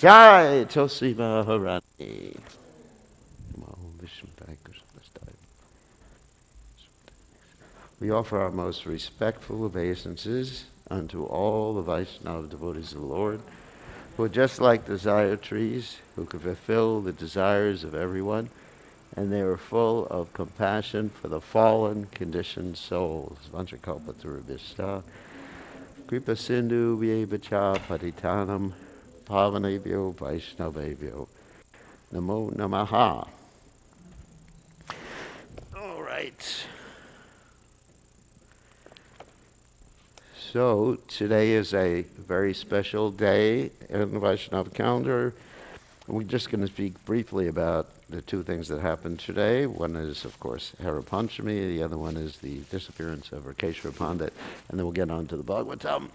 Jai Tosi Maharani. We offer our most respectful obeisances unto all the Vaishnava devotees of the Lord, who are just like desire trees, who can fulfill the desires of everyone, and they are full of compassion for the fallen, conditioned souls. Vanchakalpatarabhishta, Kripa Sindhu Vyevacha Patitanam Pavanebhyo Vaishnavebhyo Namo Namaha. All right. So today is a very special day in the Vaishnava calendar. We're just going to speak briefly about the two things that happened today. One is, of course, Hara Panchami. The other one is the disappearance of Rakeshwar Pandit. And then we'll get on to the Bhagavatam.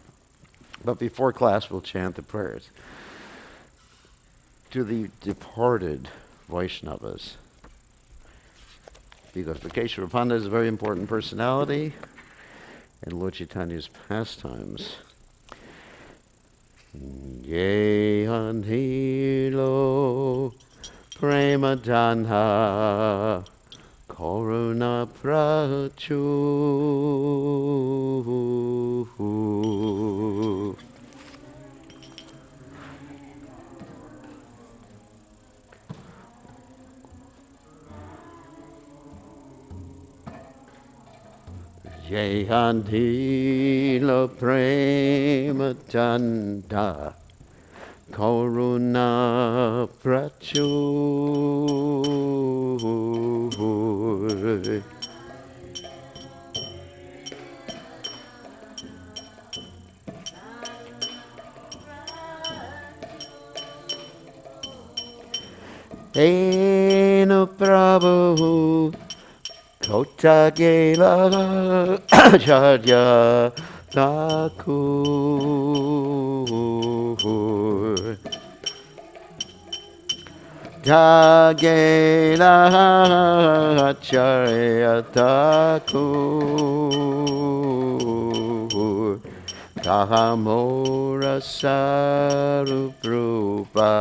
But before class, we'll chant the prayers. To the departed Vaishnavas, because Rakeshwar Pandit is a very important personality in Lord Chaitanya's pastimes. Ye anhilo prema danha karuna prachu. Jayantila prema chanda karuna prachu. Eno Prabhu Kotagela Acharya Thakur Tagela Acharya Thakur Kahamora Saruprupa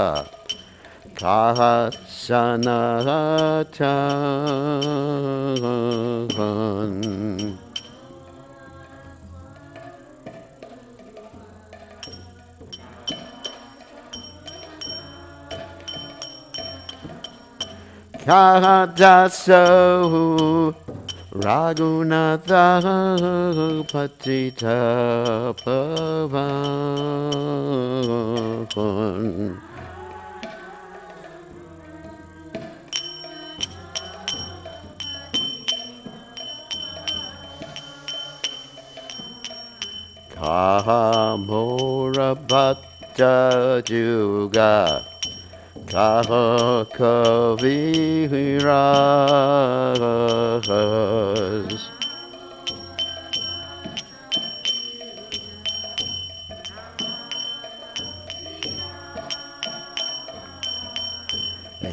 Kahasanatan Kahadaso Raghunatha Patita Pavan Kahamora Bhatta Juga Kaha Kaviras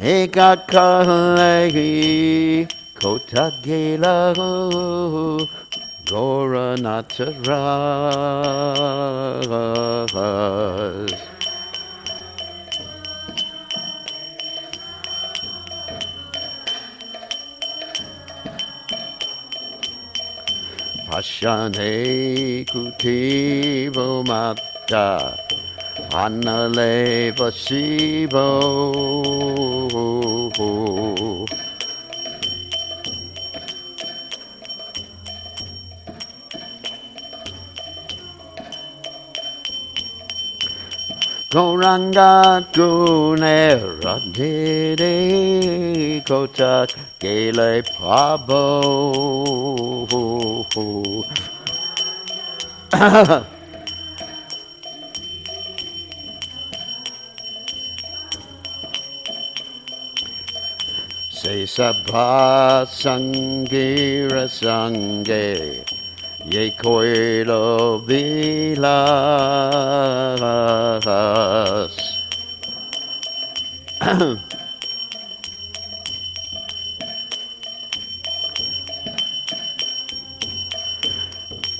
Ekakalehi Kotagela Goranataras Pashane Kutivo Mata Anale Vasivo Goranga Gunera Dede Kotak Gele Pabo Se Sabha Sangira Sange Ye Koilo Vilas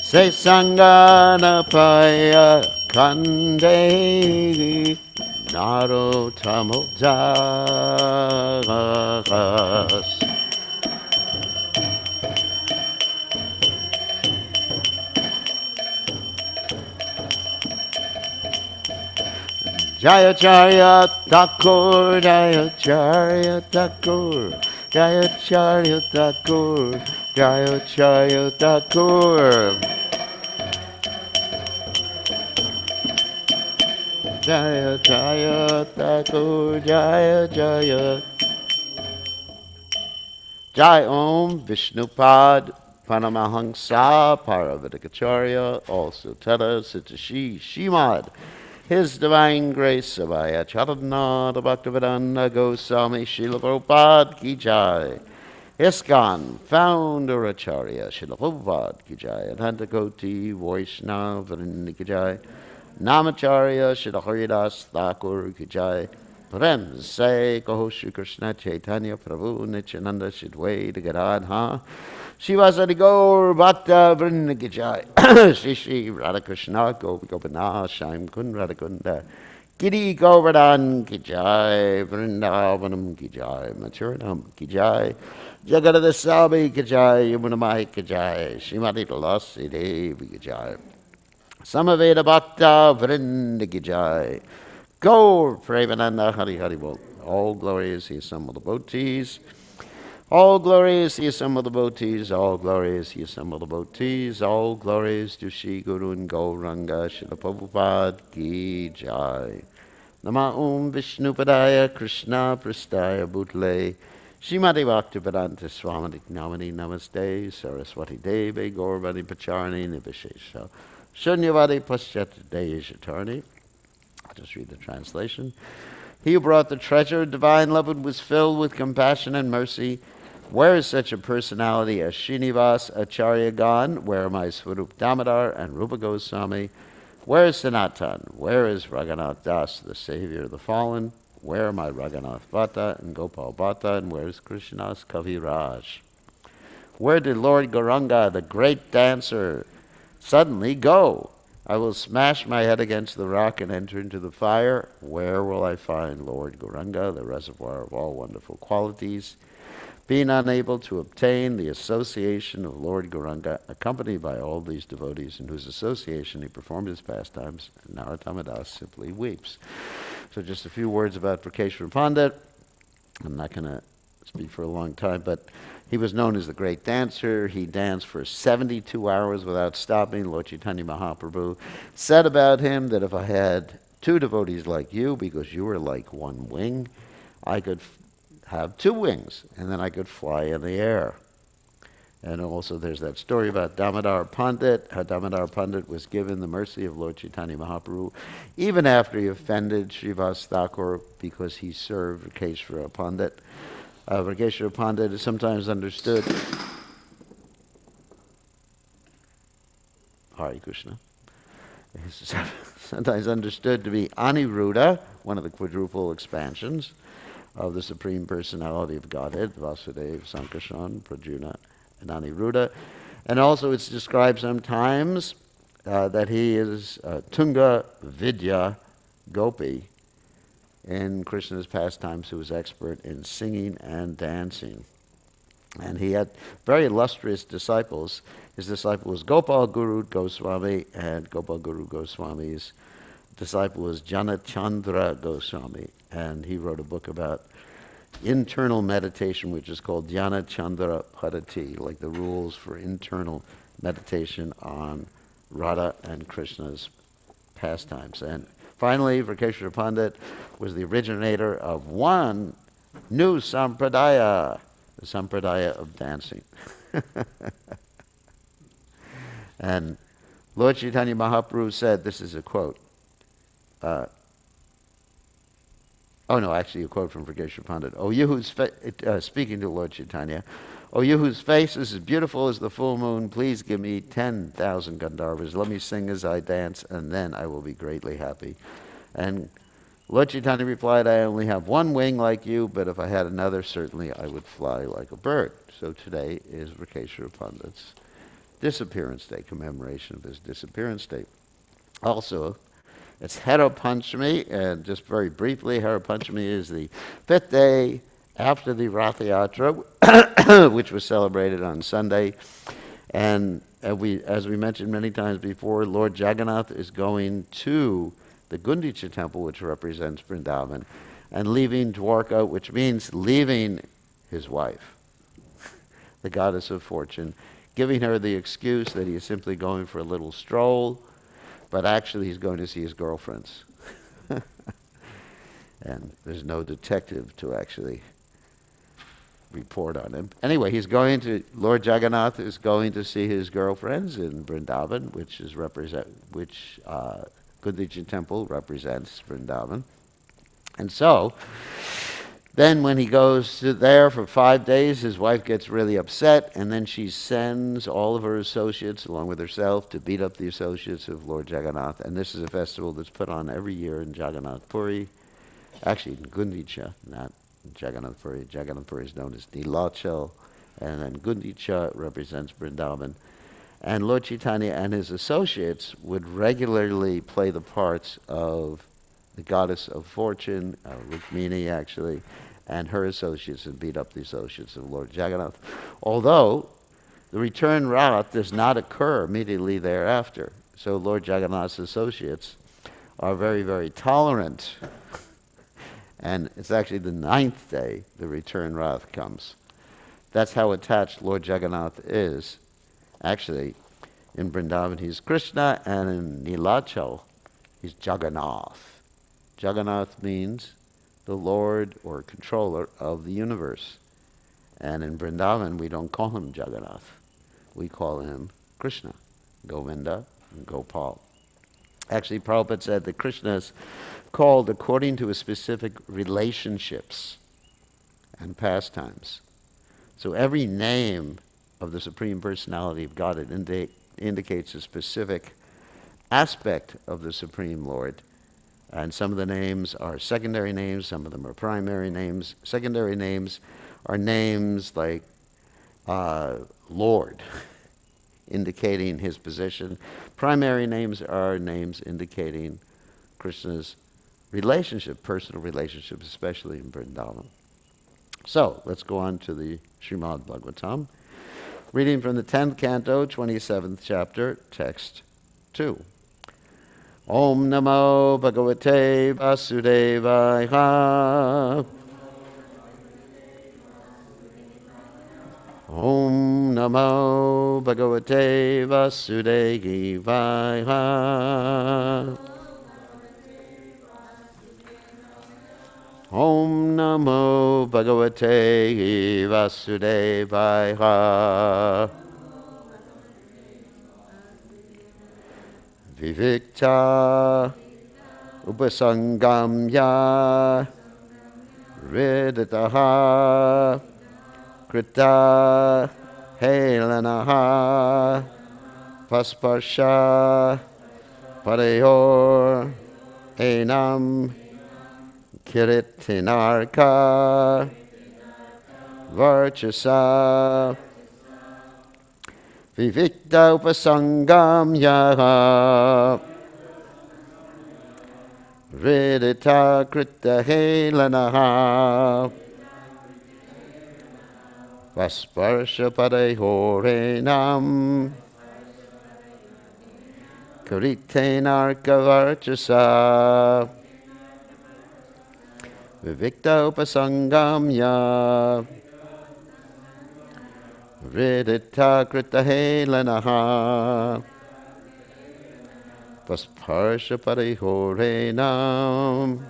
Se Sangana Paya Kande Narottamo Das. Jayacharya Thakur, Jayacharya Thakur, Jayacharya Thakur, Jayacharya Thakur. Jaya Jaya Thakur, Jaya Jaya. Jai Om Vishnupad Paramahamsa Paravatikacharya, also Tada Sitashi Shimad. His Divine Grace Savaya Charanada Bhaktivedanta Goswami Srila Prabhupada Ki Jai. ISKCON Founder Acharya Srila Prabhupada Ki Jai. Adhanta Koti Vaishnava Vrinda Ki Jai. Namacharya Srila Haridas Thakur Ki Jai. Prem Se Kaho Shri Krishna Chaitanya Prabhu Nityananda Shidwaita Gadadha Shivasadi Gaur Bhakta Vrinda Ki Jai. Shri Shri Radhakrishna Gopina Shaim Kun Radhakunda Giri Govardhan Ki Jai. Vrindavanam Ki Jai. Mathuranam Ki Jai. Jagadada Sabi Ki Jai. Yamunamai Ki Jai. Shrimati Tulasi Devi Ki Jai. Samaveda Bhakta Vrinda Ki Jai. Gaur Premananda Hari Hari Bol. All glory is the sum of the devotees. All glory is the sum of the devotees. All glory is the sum of the devotees. All glory is to Shri Guru and Gauranga Srila Prabhupada Ki Jai. Nama Om Vishnupadaya Krishna Prastaya Bhutale Shrimati Bhaktivedanta Swami Namani Namaste Saraswati Devi Gaurvani Pacharani Nivishesha Shunyavadi Paschat Deyashatarni. I'll just read the translation. He who brought the treasure of divine love and was filled with compassion and mercy. Where is such a personality as Srinivas Acharya gone? Where are my Swarup Damodar and Rupa Goswami? Where is Sanatan? Where is Raghunath Das, the savior of the fallen? Where are my Raghunath Bhatta and Gopal Bhatta? And where is Krishna's Kaviraj? Where did Lord Gauranga, the great dancer, suddenly go? I will smash my head against the rock and enter into the fire. Where will I find Lord Gauranga, the reservoir of all wonderful qualities? Being unable to obtain the association of Lord Gauranga, accompanied by all these devotees in whose association he performed his pastimes, Narottama Das simply weeps. So just a few words about Prakeshwar Pandit. I'm not going to speak for a long time, but he was known as the great dancer. He danced for 72 hours without stopping. Lord Chaitanya Mahaprabhu said about him that if I had two devotees like you, because you were like one wing, I could have two wings, and then I could fly in the air. And also there's that story about Damodar Pandit, how Damodar Pandit was given the mercy of Lord Chaitanya Mahaprabhu, even after he offended Srivas Thakur because he served Rakeshwara Pandit. Rakeshwara Pandit is sometimes understood. Hare Krishna. Is sometimes understood to be Aniruddha, one of the quadruple expansions of the Supreme Personality of Godhead, Vasudeva, Sankarshan, Pradyumna, and Aniruddha. And also it's described sometimes that he is Tunga Vidya Gopi in Krishna's pastimes, who was expert in singing and dancing. And he had very illustrious disciples. His disciple was Gopal Guru Goswami, and Gopal Guru Goswami's disciple was Janachandra Goswami. And he wrote a book about internal meditation, which is called Dhyana Chandra Padati, like the rules for internal meditation on Radha and Krishna's pastimes. And finally, Rakeshwara Pandit was the originator of one new sampradaya, the sampradaya of dancing. And Lord Chaitanya Mahaprabhu said, this is a quote, a quote from Prakeshwar Pandit. O you whose speaking to Lord Chaitanya, O you whose face is as beautiful as the full moon, please give me 10,000 Gandharvas. Let me sing as I dance, and then I will be greatly happy. And Lord Chaitanya replied, I only have one wing like you, but if I had another, certainly I would fly like a bird. So today is Rakeshwara Pandit's disappearance day, commemoration of his disappearance day. Also, It's Hera Panchami, and just very briefly, Hera Panchami is the 5th day after the Rath Yatra, which was celebrated on Sunday. And as we mentioned many times before, Lord Jagannath is going to the Gundicha temple, which represents Vrindavan, and leaving Dwarka, which means leaving his wife, the goddess of fortune, giving her the excuse that he is simply going for a little stroll, but actually he's going to see his girlfriends. And there's no detective to actually report on him. Anyway, Lord Jagannath is going to see his girlfriends in Vrindavan, which Gundicha temple represents Vrindavan. And so, then when he goes there for 5 days, his wife gets really upset, and then she sends all of her associates, along with herself, to beat up the associates of Lord Jagannath. And this is a festival that's put on every year in Jagannath Puri. Actually, in Gundicha, not Jagannath Puri. Jagannath Puri is known as Nilachal, and then Gundicha represents Vrindavan. And Lord Chaitanya and his associates would regularly play the parts of the goddess of fortune, Rukmini actually, and her associates, and beat up the associates of Lord Jagannath. Although the return Rath does not occur immediately thereafter. So Lord Jagannath's associates are very, very tolerant. And it's actually the 9th day the return Rath comes. That's how attached Lord Jagannath is. Actually, in Vrindavan he's Krishna, and in Nilachal he's Jagannath. Jagannath means the Lord or controller of the universe. And in Vrindavan we don't call him Jagannath. We call him Krishna, Govinda, and Gopal. Actually, Prabhupada said that Krishna is called according to his specific relationships and pastimes. So every name of the Supreme Personality of God indicates a specific aspect of the Supreme Lord. And some of the names are secondary names, some of them are primary names. Secondary names are names like Lord, indicating his position. Primary names are names indicating Krishna's relationship, personal relationship, especially in Vrindavan. So, let's go on to the Srimad Bhagavatam. Reading from the 10th canto, 27th chapter, text 2. Om Namo Bhagavate Vasudevaya. Om Namo Bhagavate Vasudevaya. Om Namo Bhagavate Vasudevaya. Vivikta Upasangamya Ridataha Krita Helanaha Pasparsha Pareyor Enam Kiritinarka Varchasa Vivikta Upasangamya Ridita Krita Helanaha Vasparsha Padehorenam Karitenarka Varchasa Vivikta Upasangamya Ridita Krita Helanaha Vasparsha Padehorenam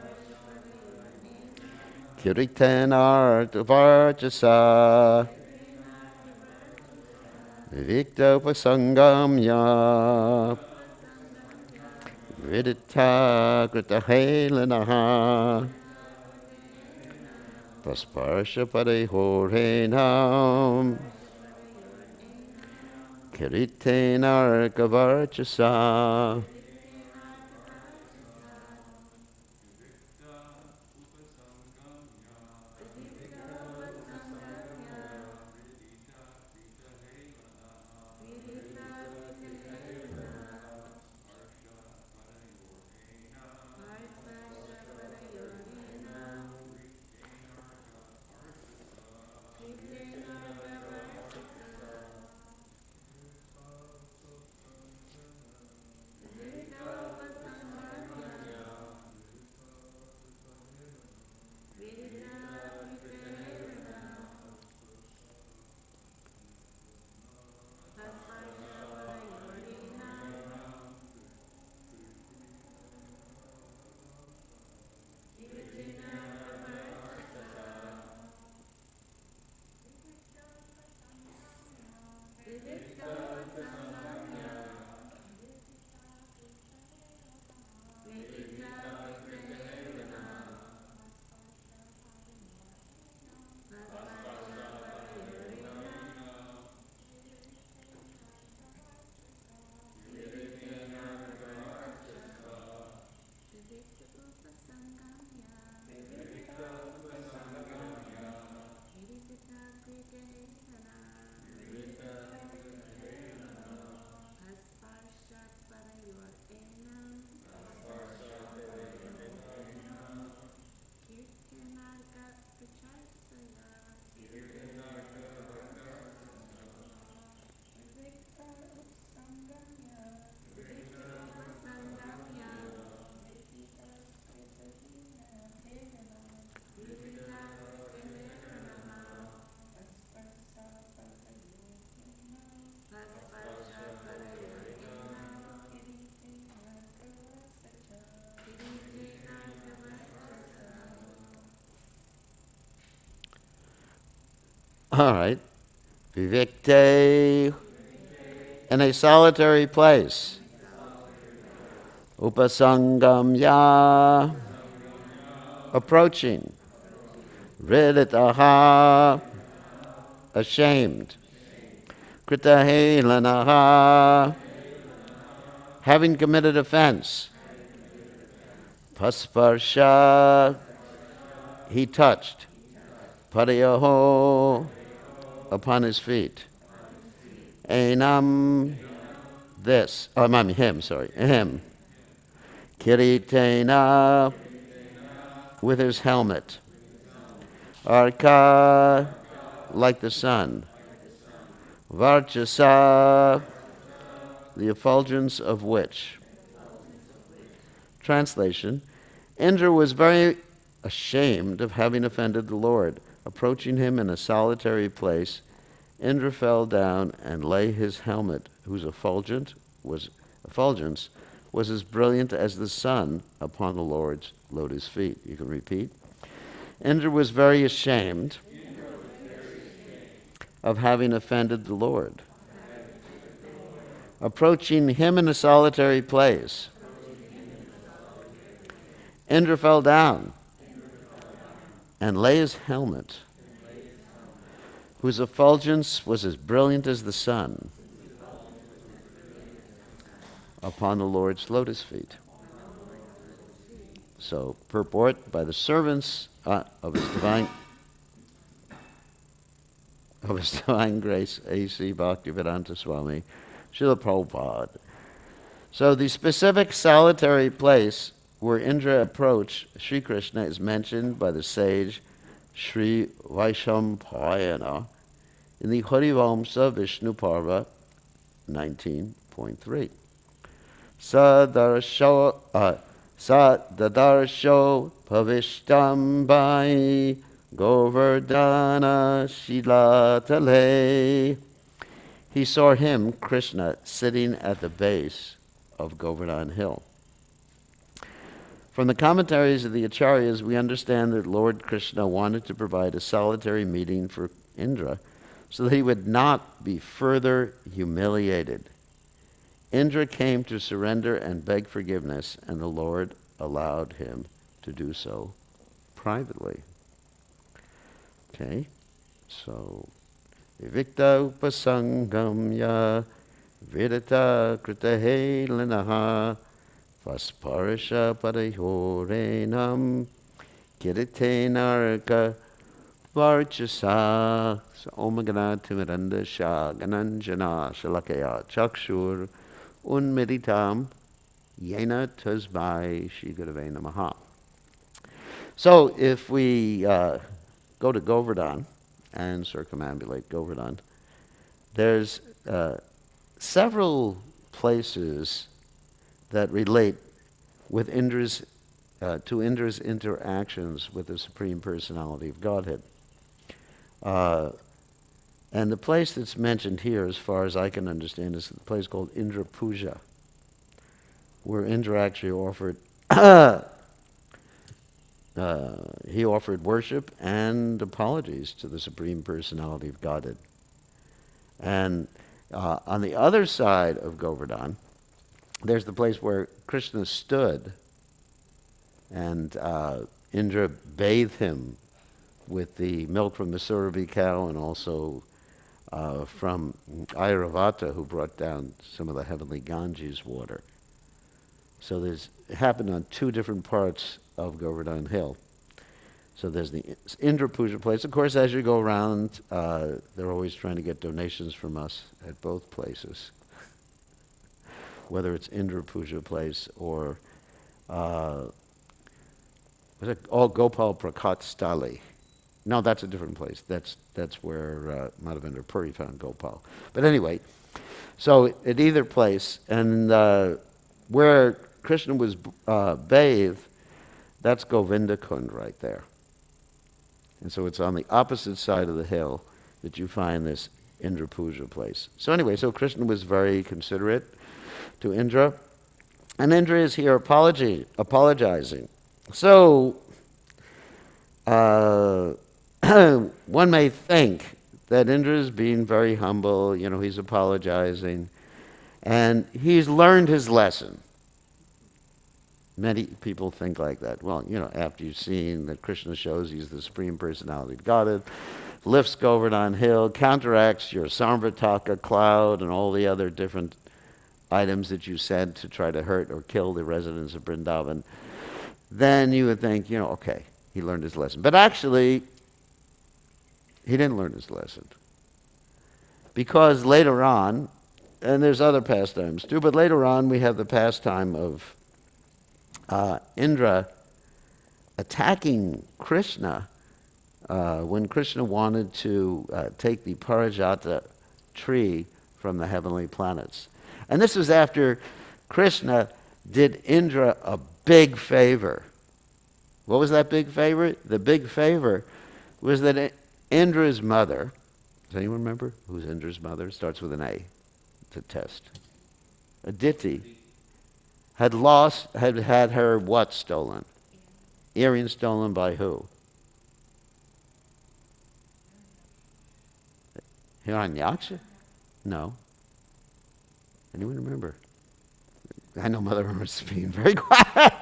Kiritenarka Varchasa Vivikta Upasangamya Ridita Krita Helanaha Vasparsha Padehorenam Kiritenarka Varchasa. All right. Vivikte, in a solitary place. Upasangamya, approaching. Riditaha, ashamed. Kritahelanaha, having committed offense. Pasparsha, he touched. Padayaho, upon his feet. Enam, this. Oh, him. Kiritena, with his helmet. Arka, like the sun. Varchasa, the effulgence of which. Translation: Indra was very ashamed of having offended the Lord. Approaching him in a solitary place, Indra fell down and lay his helmet, whose effulgence was as brilliant as the sun, upon the Lord's lotus feet. You can repeat. Indra was very ashamed of having offended the Lord. Approaching him in a solitary place, Indra fell down and lay his helmet, whose effulgence was as brilliant as the sun, upon the Lord's lotus feet. So, purport: by the servants of His divine grace, A.C. Bhaktivedanta Swami, Srila Prabhupada. So the specific solitary place where Indra approached Sri Krishna is mentioned by the sage Sri Vaishampayana in the Harivamsa Vishnu Parva 19.3. Sadadarsho Pavishtambai Govardhana Shilatale. He saw him, Krishna, sitting at the base of Govardhan Hill. From the commentaries of the Acharyas, we understand that Lord Krishna wanted to provide a solitary meeting for Indra so that he would not be further humiliated. Indra came to surrender and beg forgiveness, and the Lord allowed him to do so privately. Okay, so Vivikta upasangamya vidata kritahe linaha vasparisha padayorenam kiritenarka varchasa. So omagana timiranda sha gananjana shalakaya chakshur unmeditam yena tasbai shri gurave namaha. So if we go to Govardhan and circumambulate Govardhan, there's several places that relate with Indra's to Indra's interactions with the Supreme Personality of Godhead. And the place that's mentioned here, as far as I can understand, is a place called Indra Puja, where Indra actually offered he offered worship and apologies to the Supreme Personality of Godhead. And on the other side of Govardhan, there's the place where Krishna stood, and Indra bathed him with the milk from the Surabhi cow, and also from Airavata, who brought down some of the heavenly Ganges water. So it happened on two different parts of Govardhan Hill. So there's the Indra Puja place. Of course, as you go around, they're always trying to get donations from us at both places, whether it's Indra Puja place or Gopal Prakat Stali. No, that's a different place. That's where Madhavendra Puri found Gopal. But anyway, so at either place, and where Krishna was bathed, that's Govinda Kund right there. And so it's on the opposite side of the hill that you find this Indra Puja place. So anyway, so Krishna was very considerate to Indra. And Indra is here apologizing. So one may think that Indra is being very humble, he's apologizing, and he's learned his lesson. Many people think like that. Well, after you've seen that Krishna shows he's the Supreme Personality of Godhead, lifts Govardhan Hill, counteracts your Samvartaka cloud and all the other different items that you sent to try to hurt or kill the residents of Vrindavan, then you would think, okay, he learned his lesson. But actually, he didn't learn his lesson. Because later on, and there's other pastimes too, but later on we have the pastime of Indra attacking Krishna when Krishna wanted to take the Parijata tree from the heavenly planets. And this was after Krishna did Indra a big favor. What was that big favor? The big favor was that Indra's mother, does anyone remember who's Indra's mother? It starts with an A. It's a test. Aditi had had her what stolen? Earrings stolen by who? Hiranyaksha? No. Anyone remember? I know Mother Earth's being very quiet.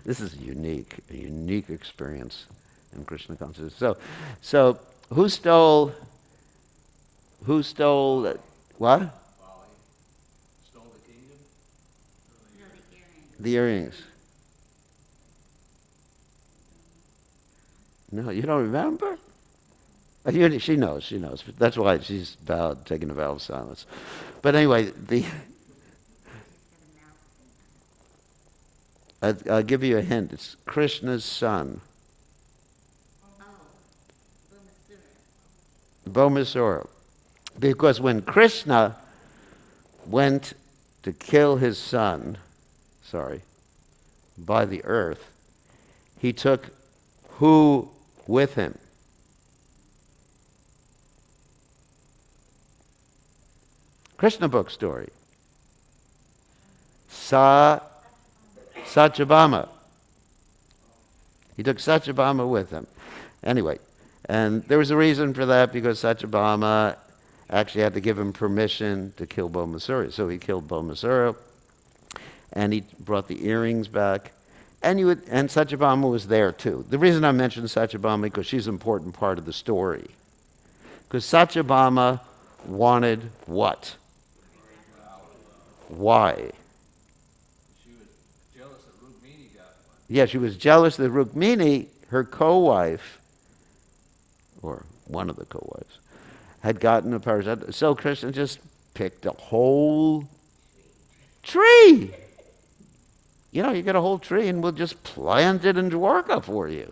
This is a unique experience in Krishna consciousness. So who stole what? Stole the kingdom? No, the earrings. The earrings. No, you don't remember? She knows. That's why she's taking a vow of silence. But anyway, I'll give you a hint. It's Krishna's son. Oh, Bhumasura. Bhaumasura. Because when Krishna went to kill his son, by the earth, he took who with him? Krishna book story. Satyabhama. He took Satyabhama with him. Anyway, and there was a reason for that because Satyabhama actually had to give him permission to kill Bhaumasura. So he killed Bhaumasura, and he brought the earrings back. And Satyabhama was there too. The reason I mentioned Satyabhama because she's an important part of the story. Because Satyabhama wanted what? Why? She was jealous that Rukmini got one. Yeah, she was jealous that Rukmini, her co-wife, or one of the co-wives, had gotten a Parijata. So Krishna just picked a whole tree. You get a whole tree and we'll just plant it in Dwarka for you.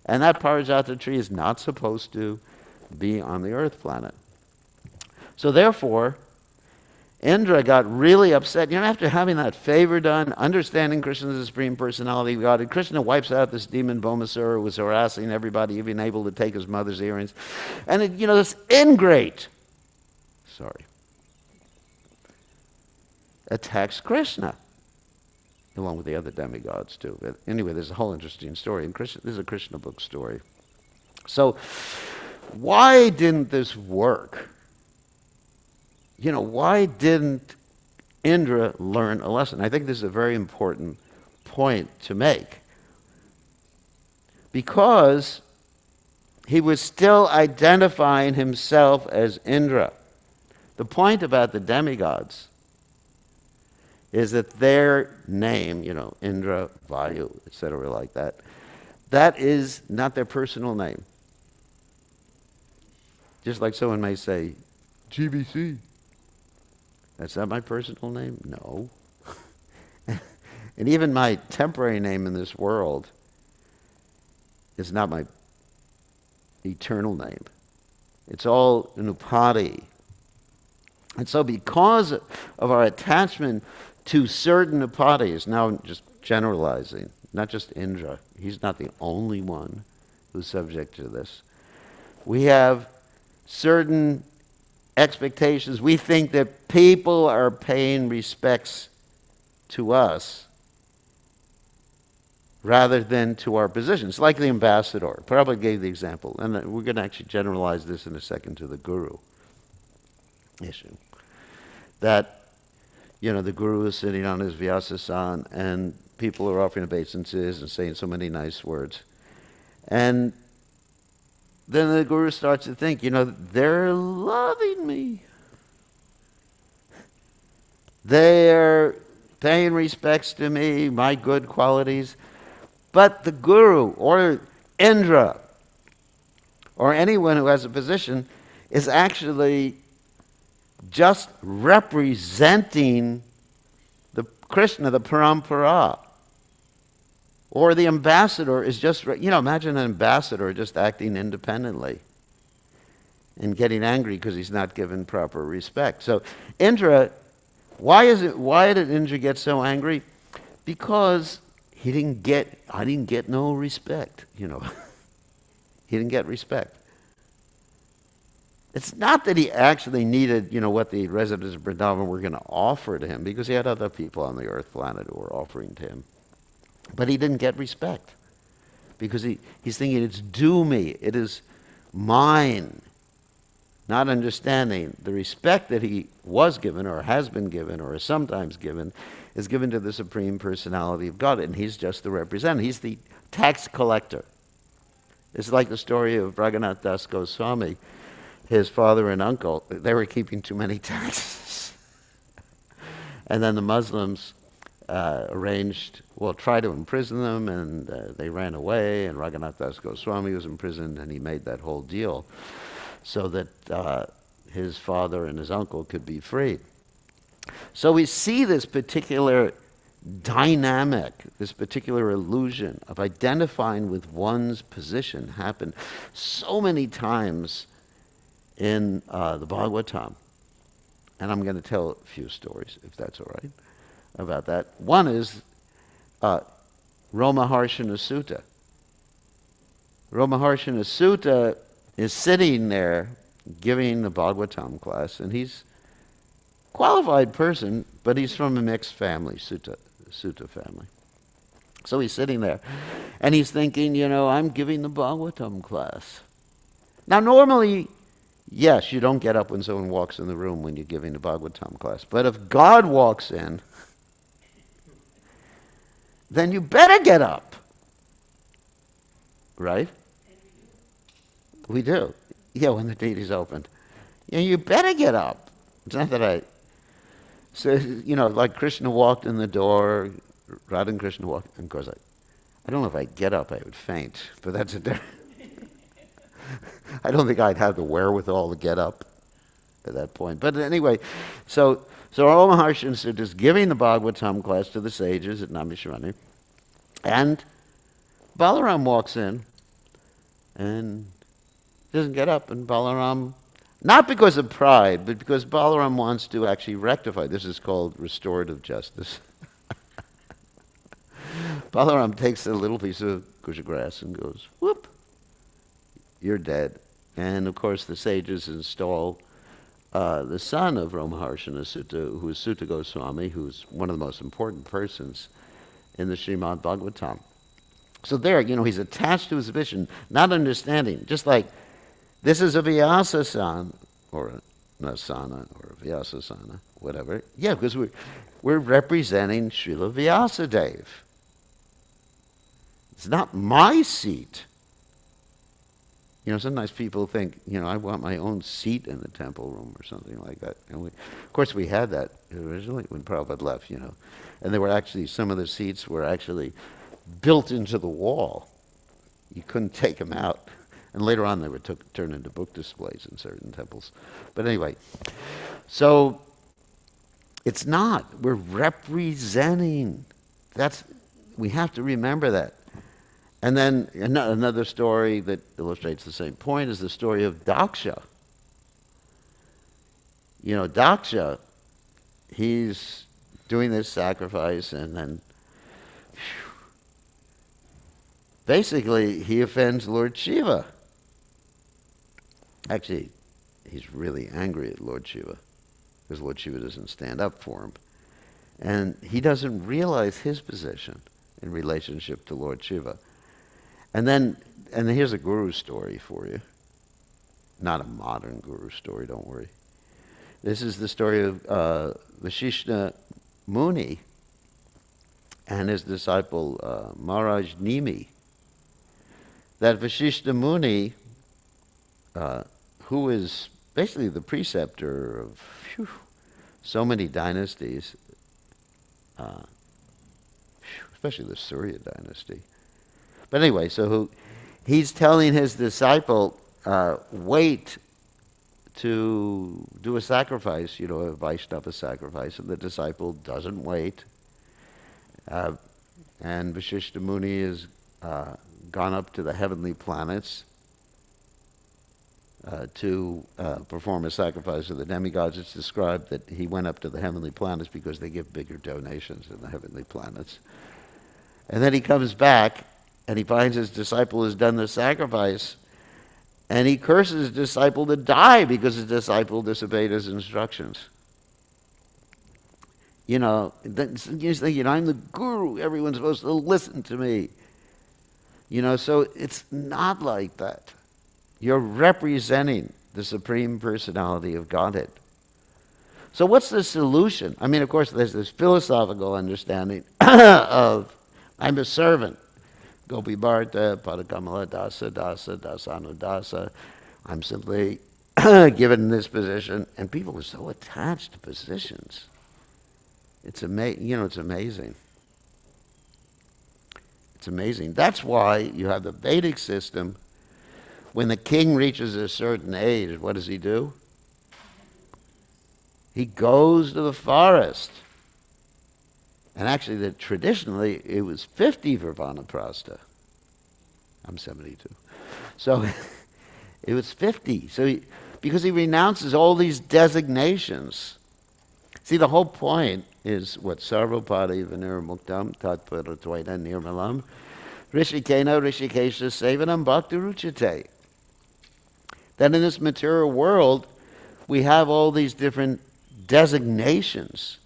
And that Parijata tree is not supposed to be on the earth planet. So therefore, Indra got really upset. After having that favor done, understanding Krishna is the Supreme Personality of God, and Krishna wipes out this demon Bhaumasura who was harassing everybody, even able to take his mother's earrings. And this ingrate, attacks Krishna, along with the other demigods too. But anyway, there's a whole interesting story. And this is a Krishna book story. So why didn't this work? Why didn't Indra learn a lesson? I think this is a very important point to make. Because he was still identifying himself as Indra. The point about the demigods is that their name, Indra, Vayu, etc., like that, that is not their personal name. Just like someone may say, GBC. That's not my personal name? No. And even my temporary name in this world is not my eternal name. It's all an upadi. And so because of our attachment to certain upadis, now I'm just generalizing, not just Indra, he's not the only one who's subject to this. We have certain expectations. We think that people are paying respects to us rather than to our positions, like the ambassador. Prabhupada gave the example, and we're going to actually generalize this in a second to the guru issue. That, the guru is sitting on his Vyasasan, and people are offering obeisances and saying so many nice words. And then the guru starts to think, they're loving me. They're paying respects to me, my good qualities. But the guru or Indra or anyone who has a position is actually just representing the Krishna, the parampara. Or the ambassador is just, imagine an ambassador just acting independently and getting angry because he's not given proper respect. So Indra, why did Indra get so angry? Because I didn't get no respect, He didn't get respect. It's not that he actually needed, what the residents of Vrindavan were going to offer to him, because he had other people on the earth planet who were offering to him. But he didn't get respect because he's thinking it's due me, it is mine, not understanding the respect that he was given or has been given or is sometimes given is given to the Supreme Personality of God, and he's just the representative. He's the tax collector. It's like the story of Raghunath Das Goswami. His father and uncle, they were keeping too many taxes. And then the Muslims tried to imprison them, and they ran away, and Raghunath Das Goswami was imprisoned, and he made that whole deal so that his father and his uncle could be freed. So we see this particular dynamic, this particular illusion of identifying with one's position happen so many times in the Bhagavatam. And I'm going to tell a few stories, if that's all right, about that. One is Ramaharshana Sutta. Ramaharshana Sutta is sitting there giving the Bhagavatam class, and he's a qualified person, but he's from a mixed family, Sutta family. So he's sitting there, and he's thinking, I'm giving the Bhagavatam class. Now, normally, yes, you don't get up when someone walks in the room when you're giving the Bhagavatam class. But if God walks in, then you better get up. Right? We do. Yeah, when the deity's opened. Yeah, you better get up. It's not that so, like Krishna walked in the door, Radha and Krishna walked, and of course I don't know if I'd get up, I would faint, but that's a different... I don't think I'd have the wherewithal to get up at that point. But anyway, so Rama Maharshi is just giving the Bhagavatam class to the sages at Namisharani, and Balaram walks in and doesn't get up, and Balaram, not because of pride, but because Balaram wants to actually rectify. This is called restorative justice. Balaram takes a little piece of kusha grass and goes, whoop, you're dead. And of course the sages install the son of Ramaharshana Sutta, who is Sutta Goswami, who's one of the most important persons in the Srimad Bhagavatam. So there, he's attached to his vision, not understanding. Just like, this is a Vyasa-san, or a Nasana, or a Vyasa-sana, whatever. Yeah, because we're representing Srila Vyasadeva. It's not my seat. Sometimes people think, I want my own seat in the temple room or something like that. And of course, we had that originally when Prabhupada left, And there were actually, some of the seats were actually built into the wall. You couldn't take them out. And later on, they were turned into book displays in certain temples. But anyway, so it's not. We're representing. We have to remember that. And then another story that illustrates the same point is the story of Daksha. You know, Daksha, he's doing this sacrifice, and then basically he offends Lord Shiva. Actually, he's really angry at Lord Shiva because Lord Shiva doesn't stand up for him. And he doesn't realize his position in relationship to Lord Shiva. And here's a guru story for you. Not a modern guru story, don't worry. This is the story of Vashishta Muni and his disciple Maharaj Nimi. That Vashishta Muni, who is basically the preceptor of so many dynasties, especially the Surya dynasty. But anyway, so he's telling his disciple, wait to do a sacrifice, a Vaishnava sacrifice, and the disciple doesn't wait. And Vashishta Muni has gone up to the heavenly planets to perform a sacrifice of the demigods. It's described that he went up to the heavenly planets because they give bigger donations in the heavenly planets. And then he comes back and he finds his disciple has done the sacrifice, and he curses his disciple to die because his disciple disobeyed his instructions. You think, I'm the guru, everyone's supposed to listen to me. So it's not like that. You're representing the Supreme Personality of Godhead. So what's the solution? I mean, of course, there's this philosophical understanding of I'm a servant. Gopi Bharta, Padakamala Dasa, Dasa, Dasanu Dasa. I'm simply given this position. And people are so attached to positions. It's it's amazing. It's amazing. That's why you have the Vedic system. When the king reaches a certain age, what does he do? He goes to the forest. And actually, traditionally, it was 50 for Vanaprastha. I'm 72. So it was 50. So because he renounces all these designations. See, the whole point is what Sarvapadi Vinir Muktam Tatpara Tvaita Nirmalam Rishikena Rishikesha Sevanam Bhakti Ruchate. That in this material world, we have all these different designations.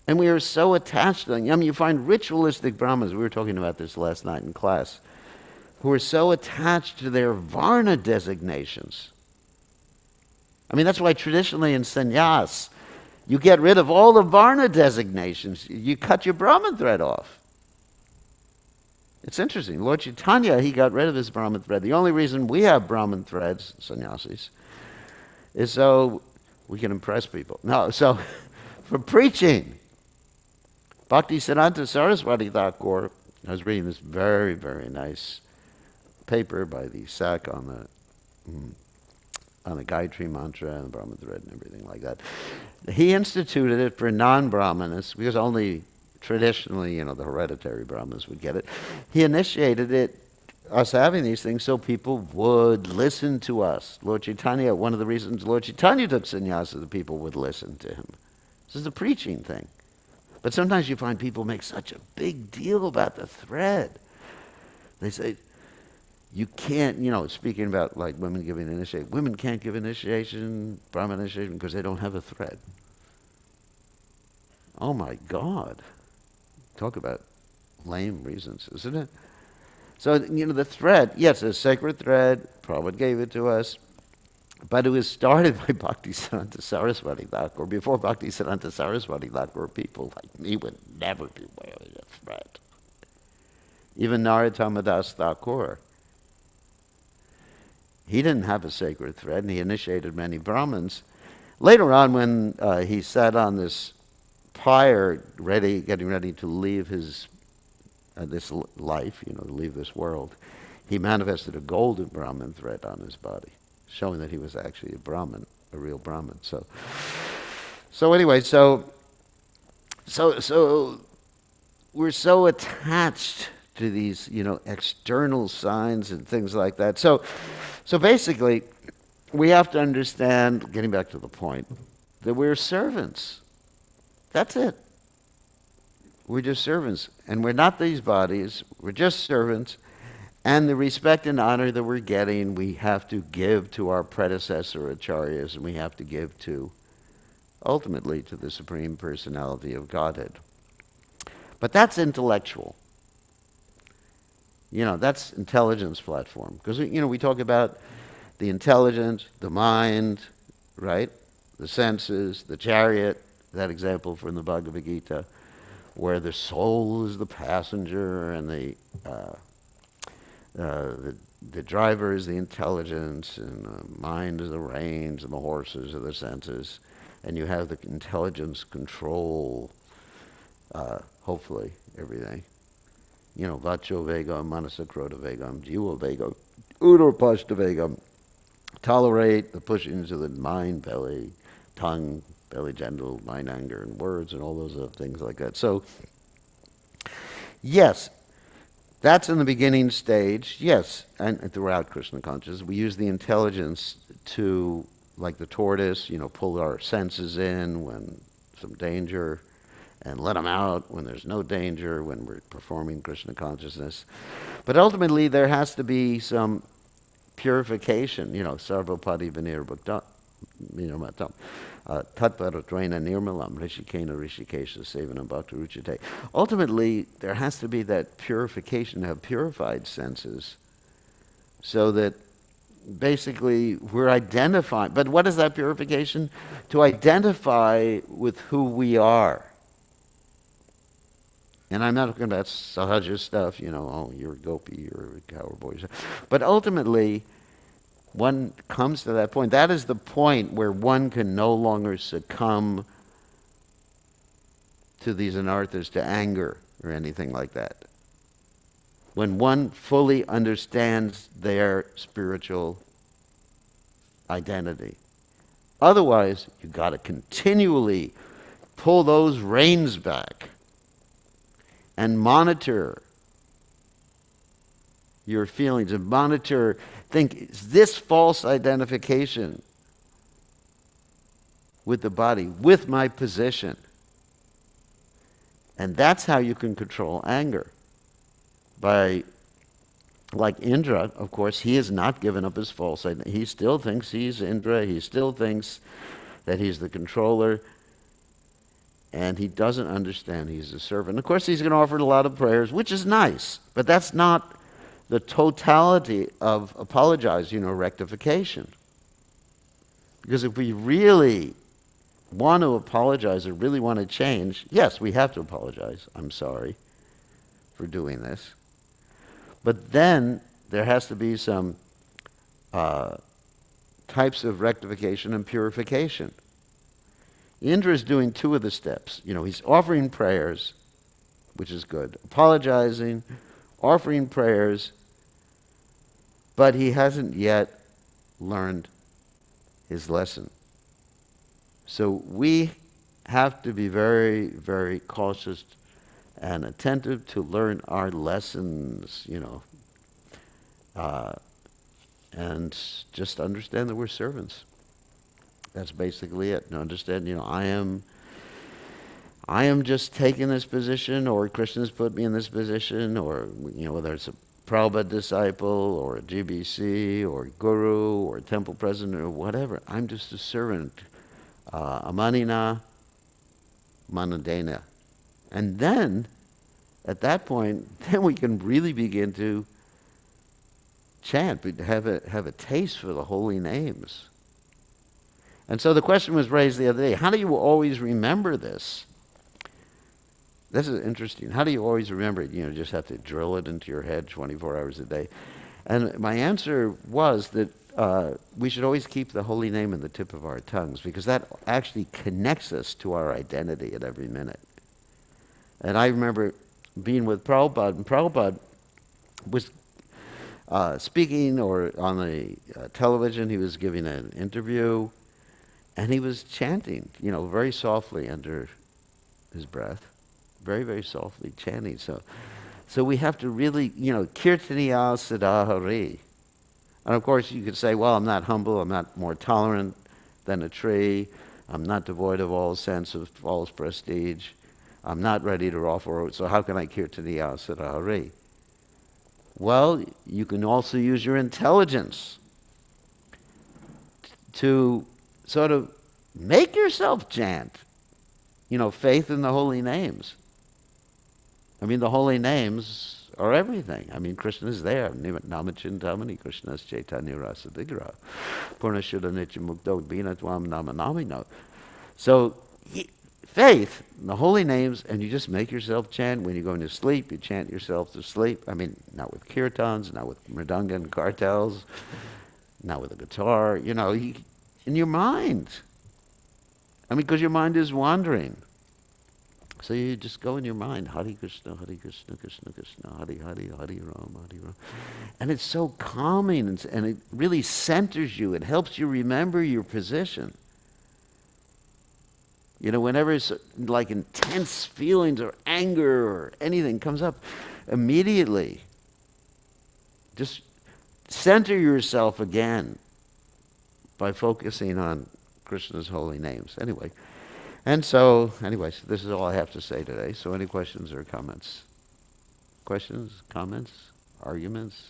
And we are so attached to them. I mean, you find ritualistic Brahmanas, we were talking about this last night in class, who are so attached to their Varna designations. I mean, that's why traditionally in sannyas, you get rid of all the Varna designations. You cut your Brahman thread off. It's interesting. Lord Chaitanya, he got rid of his Brahman thread. The only reason we have Brahman threads, sannyasis, is so we can impress people. No, so for preaching. Bhaktisiddhanta Saraswati Thakur, I was reading this very, very nice paper by the SAC on the Gayatri mantra and the Brahman thread and everything like that. He instituted it for non-Brahmanas because only traditionally, the hereditary Brahmanas would get it. He initiated it, us having these things, so people would listen to us. Lord Chaitanya, one of the reasons Lord Chaitanya took sannyasa, the people would listen to him. This is a preaching thing. But sometimes you find people make such a big deal about the thread. They say, you can't, speaking about like women giving initiation, women can't give initiation, Brahman initiation, because they don't have a thread. Oh my God. Talk about lame reasons, isn't it? So, the thread, yes, a sacred thread, Prabhupada gave it to us, but it was started by Bhaktisiddhanta Saraswati Thakur. Before Bhaktisiddhanta Saraswati Thakur, people like me would never be wearing a thread. Even Narottama Das Thakur, he didn't have a sacred thread, and he initiated many Brahmins. Later on, when he sat on this pyre, getting ready to leave his this life, to leave this world, he manifested a golden Brahmin thread on his body, showing that he was actually a Brahmin, a real Brahmin. So anyway, so we're so attached to these, external signs and things like that. So basically, we have to understand, getting back to the point, that we're servants. That's it. We're just servants. And we're not these bodies. We're just servants. And the respect and honor that we're getting, we have to give to our predecessor acharyas, and we have to give to, ultimately, to the Supreme Personality of Godhead. But that's intellectual. That's intelligence platform. Because, we talk about the intelligence, the mind, right? The senses, the chariot, that example from the Bhagavad Gita, where the soul is the passenger and the driver is the intelligence, and the mind is the reins, and the horses are the senses. And you have the intelligence control, hopefully, everything. Vacho vegam, manasakroda vegam, jiva vegam, udurpashta vegam. Tolerate the pushings of the mind, belly, tongue, belly, gentle, mind, anger, and words, and all those other things like that. So, yes, that's in the beginning stage, yes, and throughout Krishna consciousness, we use the intelligence to, like the tortoise, pull our senses in when some danger, and let them out when there's no danger, when we're performing Krishna consciousness. But ultimately, there has to be some purification, sarvapadi vinir bhakta, matam, tatparatrena nirmalam, rishikena rishikesha sevanam bhakta ruchite. Ultimately, there has to be that purification, to have purified senses, so that basically we're identifying. But what is that purification? To identify with who we are. And I'm not talking about sahaja stuff, oh, you're a gopi, you're a cowboy. But ultimately, one comes to that point. That is the point where one can no longer succumb to these anarthas, to anger or anything like that. When one fully understands their spiritual identity. Otherwise, you've got to continually pull those reins back and monitor your feelings, and monitor, think, is this false identification with the body, with my position? And that's how you can control anger. By, like Indra, of course, he has not given up his false identity. He still thinks he's Indra, he still thinks that he's the controller, and he doesn't understand he's a servant. Of course, he's going to offer a lot of prayers, which is nice, but that's not the totality of rectification. Because if we really want to apologize or really want to change, yes, we have to apologize. I'm sorry for doing this. But then there has to be some types of rectification and purification. Indra is doing two of the steps. He's offering prayers, which is good, apologizing, offering prayers, but he hasn't yet learned his lesson. So we have to be very, very cautious and attentive to learn our lessons, and just understand that we're servants. That's basically it. And understand, I am just taking this position, or Krishna's put me in this position, or, whether it's a Prabhupada disciple, or a GBC, or guru, or temple president, or whatever. I'm just a servant. Amanina, manadena. And then, at that point, then we can really begin to chant, have a taste for the holy names. And so the question was raised the other day, how do you always remember this? This is interesting. How do you always remember it? Just have to drill it into your head 24 hours a day. And my answer was that we should always keep the holy name in the tip of our tongues, because that actually connects us to our identity at every minute. And I remember being with Prabhupada, and Prabhupada was speaking, or on the television, he was giving an interview, and he was chanting, very softly under his breath, very, very softly chanting. So So we have to really, kirtaniya sadahari. And of course you could say, well, I'm not humble, I'm not more tolerant than a tree, I'm not devoid of all sense of false prestige, I'm not ready to offer, so how can I kirtaniya sadahari? Well, you can also use your intelligence to sort of make yourself chant, faith in the holy names. I mean, the holy names are everything. I mean, Krishna's there. Namachintamani Krishna's Chaitanya Rasa Vigra. Purnashuddha Nitya Mukto Bina Tvam Namanamino. So, faith, the holy names, and you just make yourself chant. When you're going to sleep, you chant yourself to sleep. I mean, not with kirtans, not with mridanga and kartals, not with a guitar, in your mind. I mean, because your mind is wandering. So you just go in your mind, Hare Krishna, Krishna Krishna, Hare Hare, Hare Rama, Hare Rama. And it's so calming, and it really centers you. It helps you remember your position. Whenever like intense feelings or anger or anything comes up, immediately just center yourself again by focusing on Krishna's holy names. Anyway, anyways, this is all I have to say today. So any questions or comments? Questions, comments, arguments?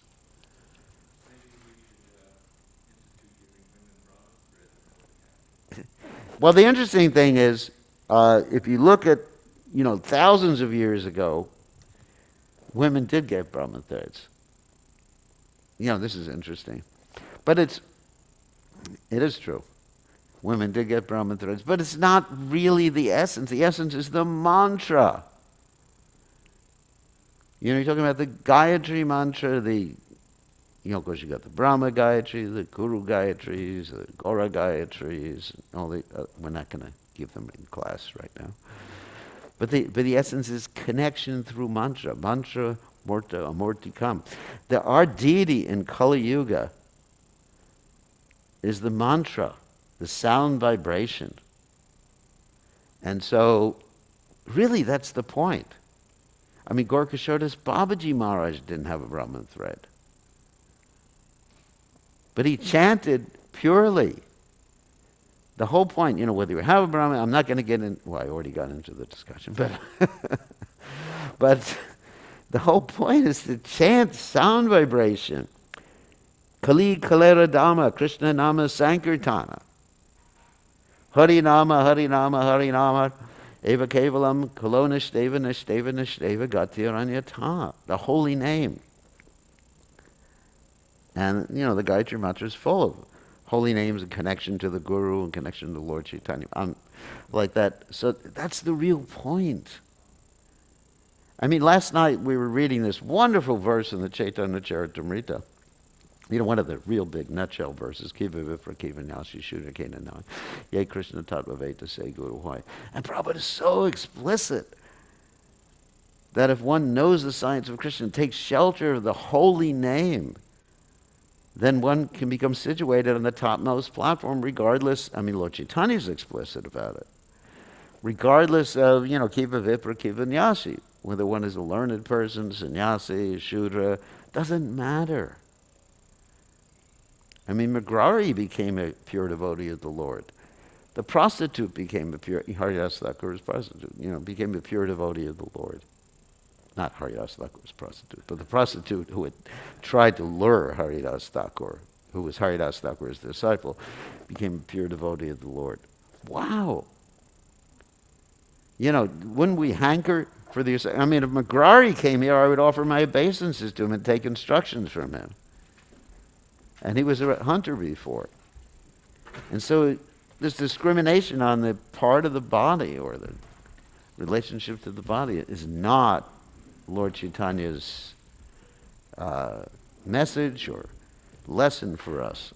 Well, the interesting thing is, if you look at, thousands of years ago, women did get Brahman threads. This is interesting. But it is true. Women did get Brahman threads, but it's not really the essence. The essence is the mantra. You're talking about the Gayatri mantra, of course you got the Brahma Gayatri, the Guru Gayatris, the Gora Gayatris, all the, we're not going to give them in class right now. But the essence is connection through mantra. Mantra, Murta, Amurtikam. Our deity in Kali Yuga is the mantra, the sound vibration. And so, really, that's the point. I mean, Gorkashodas Babaji Maharaj didn't have a Brahman thread. But he chanted purely. The whole point, whether you have a Brahman, I'm not going to get in, well, I already got into the discussion, but the whole point is to chant sound vibration. Kali Kalera Dhamma, Krishna Nama Sankirtana. Hari Nama, Hari Nama, Hari Nama, Eva Kevalam, Kalonishteva, Nishteva, Nishteva, Gatiranyata. The holy name. And, the Gayatri Mantra is full of holy names and connection to the Guru and connection to the Lord Chaitanya. Like that. So that's the real point. I mean, last night we were reading this wonderful verse in the Chaitanya Charitamrita. One of the real big nutshell verses, Kiva Vipra Kiva Nyasi Shudra Kena Nai, Ye Krishna Tattva Veta Se Guru Hoy. And Prabhupada is so explicit that if one knows the science of Krishna, takes shelter of the holy name, then one can become situated on the topmost platform regardless. I mean, Lord Chaitanya is explicit about it. Regardless of, Kiva Vipra Kiva Nyasi, whether one is a learned person, sannyasi, shudra, doesn't matter. I mean, Magrari became a pure devotee of the Lord. The prostitute became a pure, Haridas Thakur's prostitute, became a pure devotee of the Lord. Not Haridas Thakur's prostitute, but the prostitute who had tried to lure Haridas Thakur, who was Haridas Thakur's disciple, became a pure devotee of the Lord. Wow! Wouldn't we hanker for the... I mean, if Magrari came here, I would offer my obeisances to him and take instructions from him. And he was a hunter before. And so this discrimination on the part of the body or the relationship to the body is not Lord Chaitanya's message or lesson for us.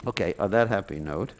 Okay, on that happy note,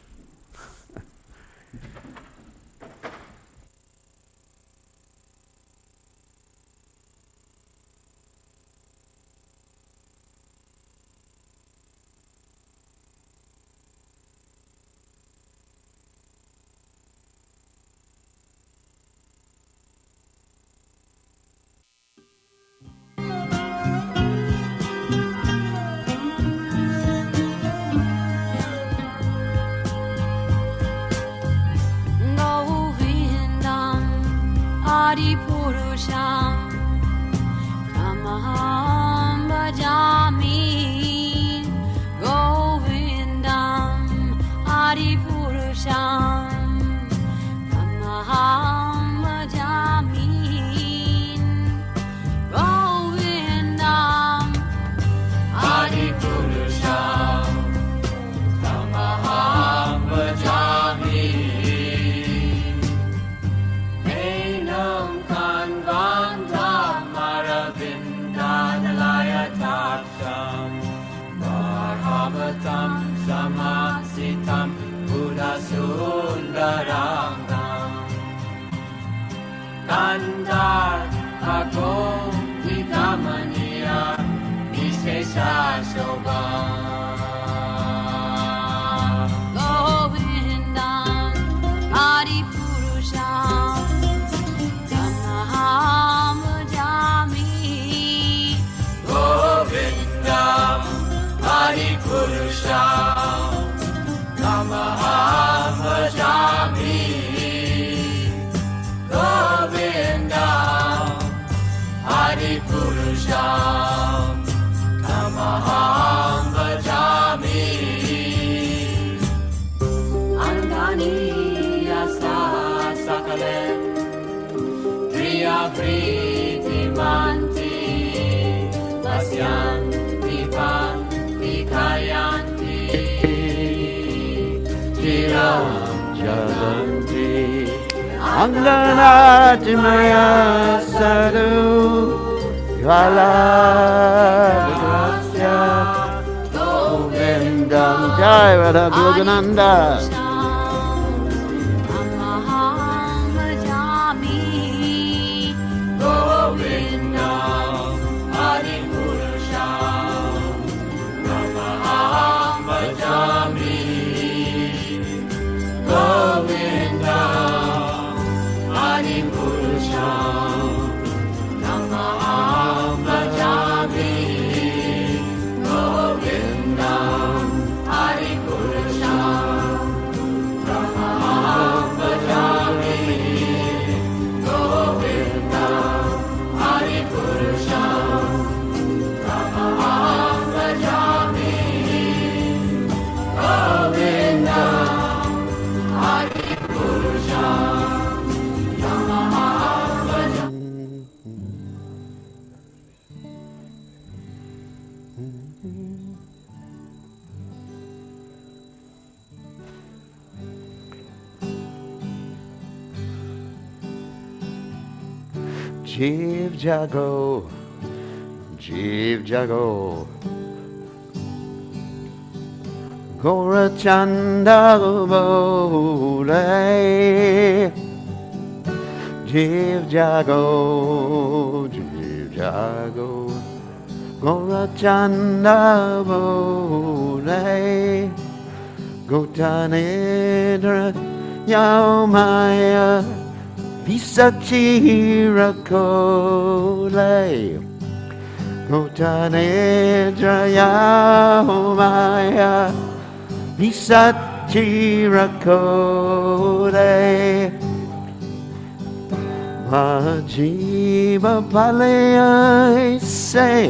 pakiramdam. Tandar ako di kamaniya, Vishesha Shobha. Govindam Adi Purusham Tamaham Bhajami. Govindam Adi Purusham Tamaham Bhajami. Govindam Adi Purusham Tamaham Bhajami. Angani Asa Sakale Priya Priti Manti Asyan Dipan Dikayanti Tiram Jalanti Anganajmaya Sadhu Jvala Grasya Govindam Jai Radha Yogananda. Tamaham Bhajami. Govindam Adi Purusham Tamaham Bhajami. Govindam Adi Purusham Tamaham Bhajami. Govindam Adi Purusham Tamaham Bhajami. Govindam Adi Purusham Tamaham Bhajami. Govindam Adi Purusham Tamaham Bhajami. Jeev Jago, Jeev Jago, Gorachanda Bole, Jeev Jago, Jeev Jago, Gorachanda Bole, Gotanedra Yaumaya. Visachira Kole Gotanedra Yaumaya Visachira Kole Majiva Palaya say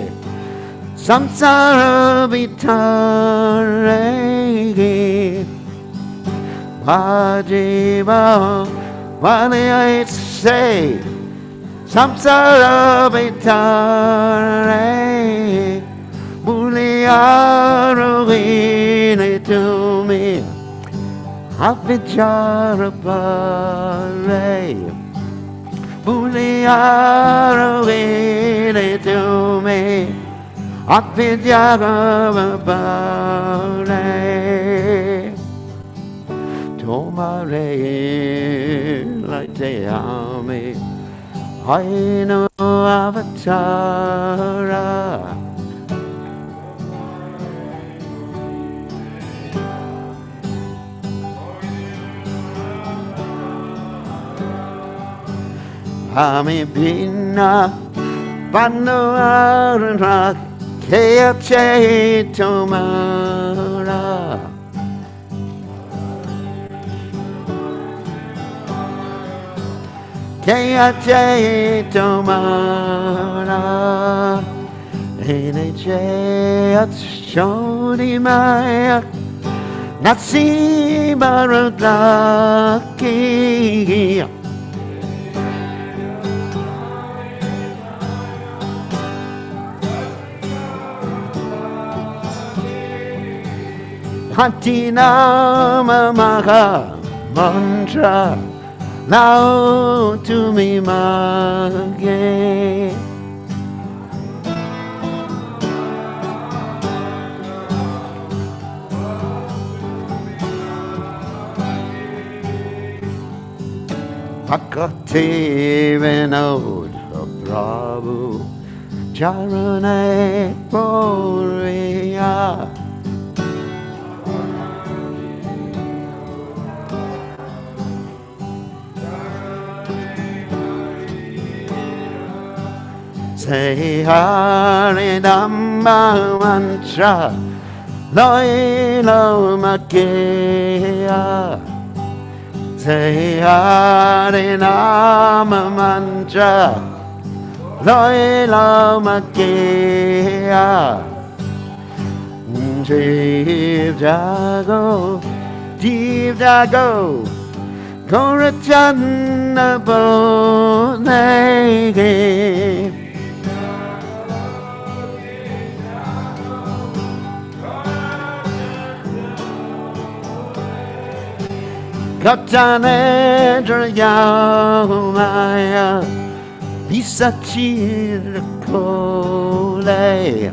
Samsara Vitare Majiva Vale I say, Samsara Vitare, Muliarovine to me, Avichara Pare, Muliarovine to me, Avichara Pare. Tomare like te ame, I know Avatara. Ame bina Vano Arana Kea Che Tomara. Kea Che Tomara. Ene Che Atshoni Maya Natsi Baradaki. Hatinama Maha Mantra now to me mage. Bhakti Vinod Prabhu Charane Poriya Say Hari Dhamma Mantra Loilo Makia Say Hari Nama Mantra Loilo Makia Jeev Jago Gorachanna Bonegi Katane Drayamaya Visachir Kole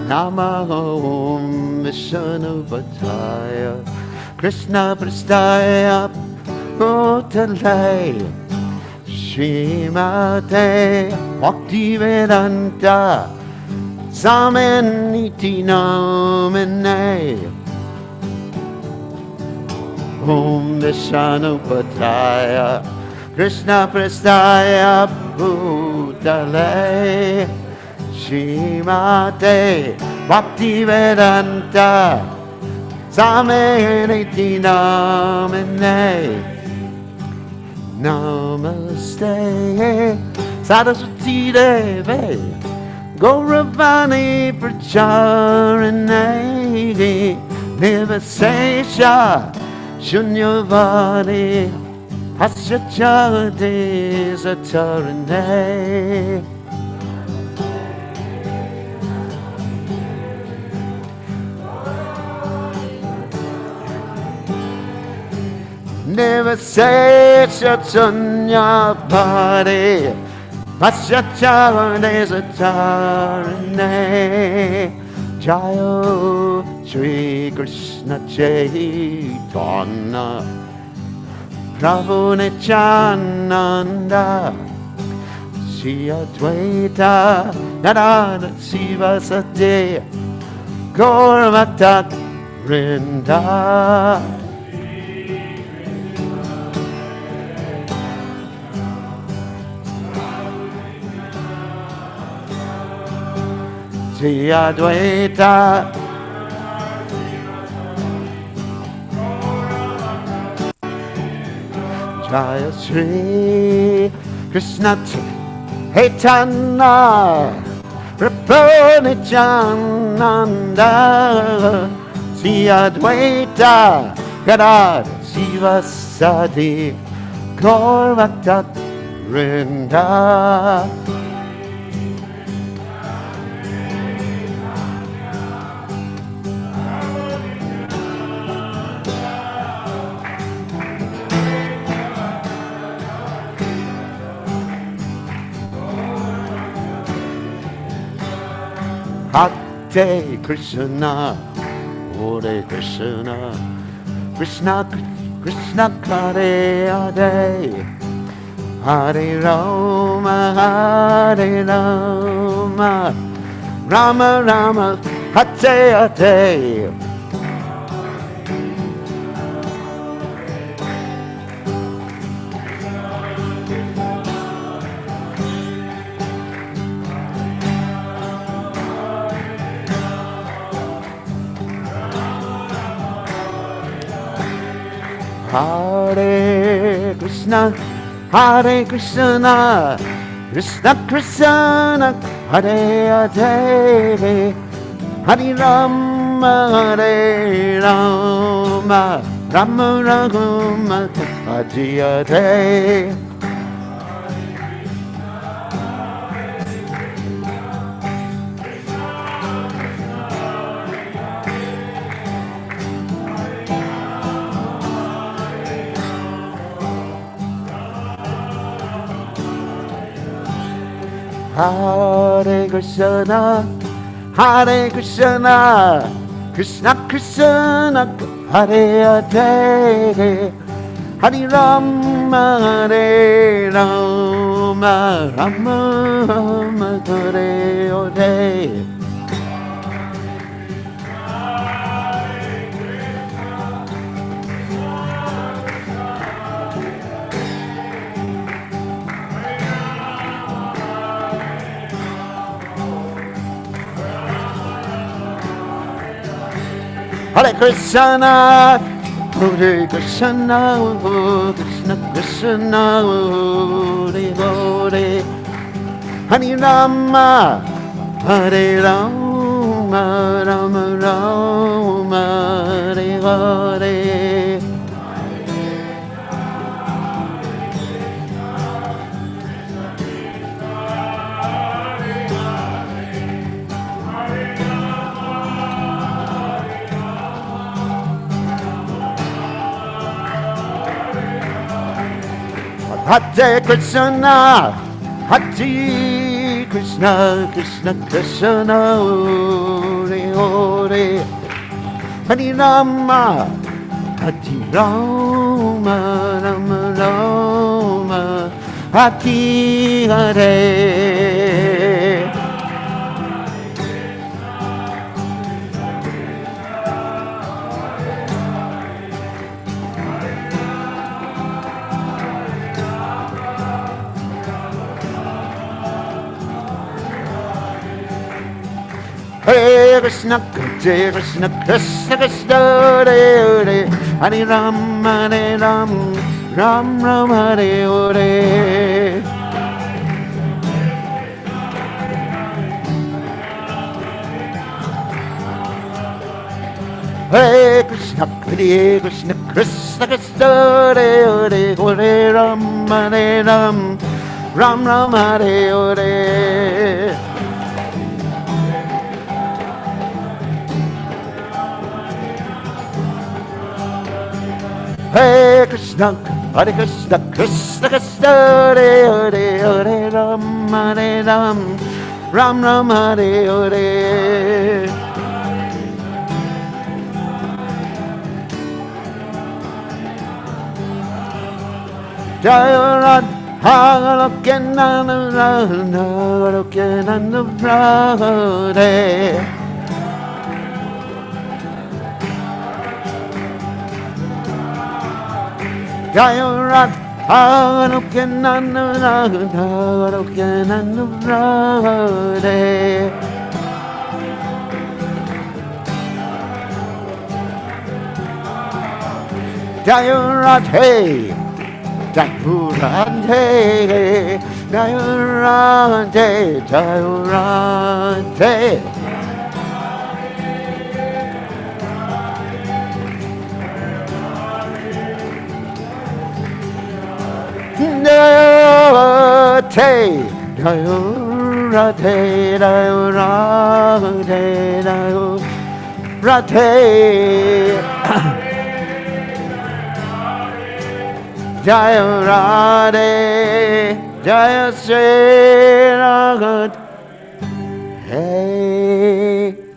Namo Vishnu Vataya Krishna Prastaya Bhutale Srimate Bhaktivedanta Samaniti Namane Om Vishnu Vataya Krishna Prastaya Bhutale Srimate Bhaktivedanta Samaniti Namane Namaste Saraswati Deve Gauravani Pracharane Nivasesha Shunyavani Pasyachade Satarane Never say Chaitanya Bhare Pasyachane Satarane Jayo Shri Krishna Chaitanya Prabhu Nityananda Shri Advaita Narada Sivasade Gaur Bhakta Vrinda Shri Advaita Jaya Shri Krishna Chaitanya Prabhu Nityananda Shri Advaita Gadadhara Sivasadi Gaur Bhakta Vrinda Hare Krishna, Hare Krishna, Krishna Krishna Hare Hare, Hare Rama, Hare Rama, Rama Rama, Hare Hare. Hare Krishna, Krishna Krishna, Hare Hare, Hare Rama, Hare Rama, Rama Rama, Hare Hare. Hare Krishna, Hare Krishna, Krishna Krishna, Hare Hare, Hare Rama, Hare Rama, Rama Rama, Hare Hare. Hare Krishna, Hare Krishna, Krishna Krishna, Hare Hare, Hare Rama, Hare Rama, Rama Rama, Hare Hare. Hare Krishna, Hare Krishna, Krishna Krishna, Hare Hare, Hare Rama, Hare Rama, Rama Rama, Hare Hare. Hare Krishna, Hare Krishna, Krishna Krishna, Hare Hare, Hare Ram, Hare Ram, Ram Ram, Hare Hare. Hare Krishna, Krishna Krishna, Hare Hare, Hare Ram, Hare Ram, Ram Ram, Hare Hare. Hare Krishna, Krishna Krishna, Hare Hare, Hare Ram, Ram Ram, Hare Hare. Jaya Radha, Lokenana Radha, Lokenana Radha. Jaya Radha, Lokenana Radha, Lokenana Radha. Jaya Radha, Jaya Radha, Jaya Radha, Jaya Radha. Radhe, Jaya Radhe, Jaya Radhe, Jaya Radhe. Jaya Radhe, Jaya Sri Radhe.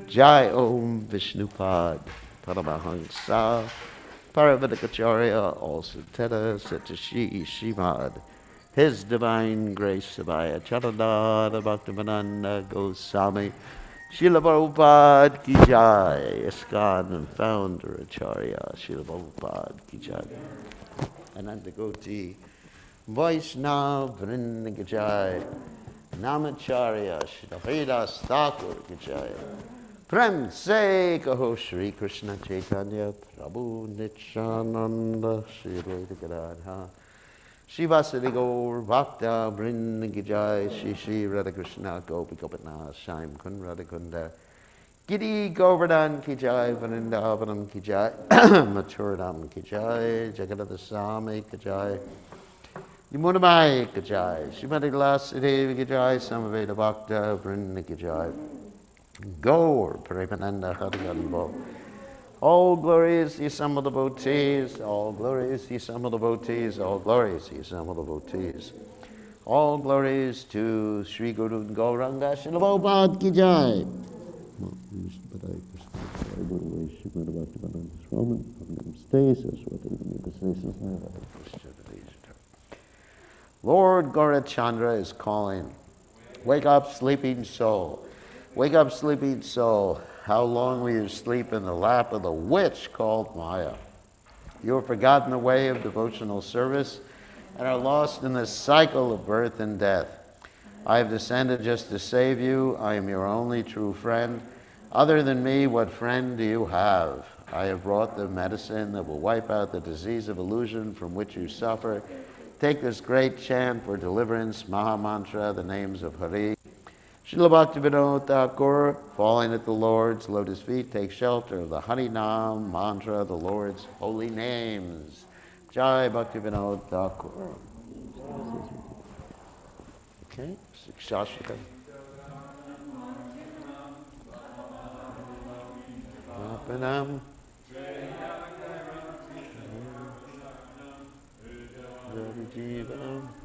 Jai Om Vishnupad Paramahansa Paravidikacharya, also Teta Satashi Shimad, His Divine Grace Sabaya Charanada Bhaktivedanta Goswami, Srila Prabhupada Ki Jai, ISKCON and founder Acharya Srila Prabhupada Ki Jai. Ananda Goti, Vaishnav Vrinda Ki Jai, Namacharya Srila Haridas Thakur Ki Jai. Prem se kaho Shri Krishna Chaitanya Prabhu Nityananda Shri Advaita Gadadha Shri Vasudeva Gaur Bhakta Vrinda Ki Jai Shri Shri Radha Krishna Gopi Gopinath Shyam Kun Radha Kunda Giri Govardhan Ki Jai Vrindavanam Ki Jai Mathuradam Ki Jai Jagadada Swami Ki Jai Yamunamai Ki Jai Srimati Lasudeva Ki Jai Samaveda Bhakta Vrinda Ki Jai Gaur Premananda Harigalbo. All glory is the sum of the devotees, all glory is the sum of the devotees, all glory is the sum of the devotees. All glories to Sri Guru Gauranga Srila Prabhupada ki jai. Lord Gaurachandra is calling. Wake up, sleeping soul. Wake up, sleeping soul. How long will you sleep in the lap of the witch called Maya? You have forgotten the way of devotional service and are lost in the cycle of birth and death. I have descended just to save you. I am your only true friend. Other than me, what friend do you have? I have brought the medicine that will wipe out the disease of illusion from which you suffer. Take this great chant for deliverance, Maha Mantra, the names of Hari. Srila Bhaktivinoda Thakur, falling at the Lord's lotus feet, take shelter of the Hari Nam mantra, the Lord's holy names. Jai Bhaktivinoda Thakur. Okay, Shashika. Apanam. Jivanam.